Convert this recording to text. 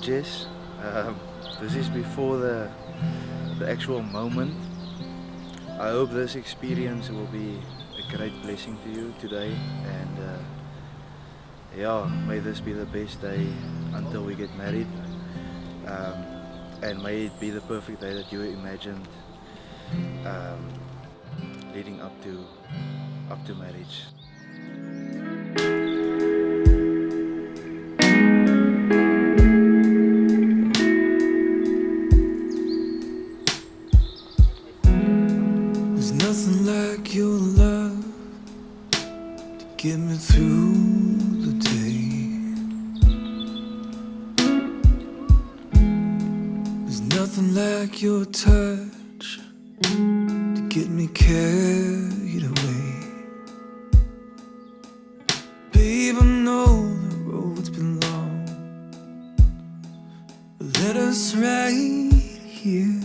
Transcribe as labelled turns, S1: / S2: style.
S1: Jess. This is before the actual moment. I hope this experience will be a great blessing to you today, and yeah, may this be the best day until we get married, um, and may it be the perfect day that you imagined um, leading up to marriage.
S2: There's nothing like your love to get me through the day. There's nothing like your touch to get me carried away. Babe, I know the road's been long, but let us right here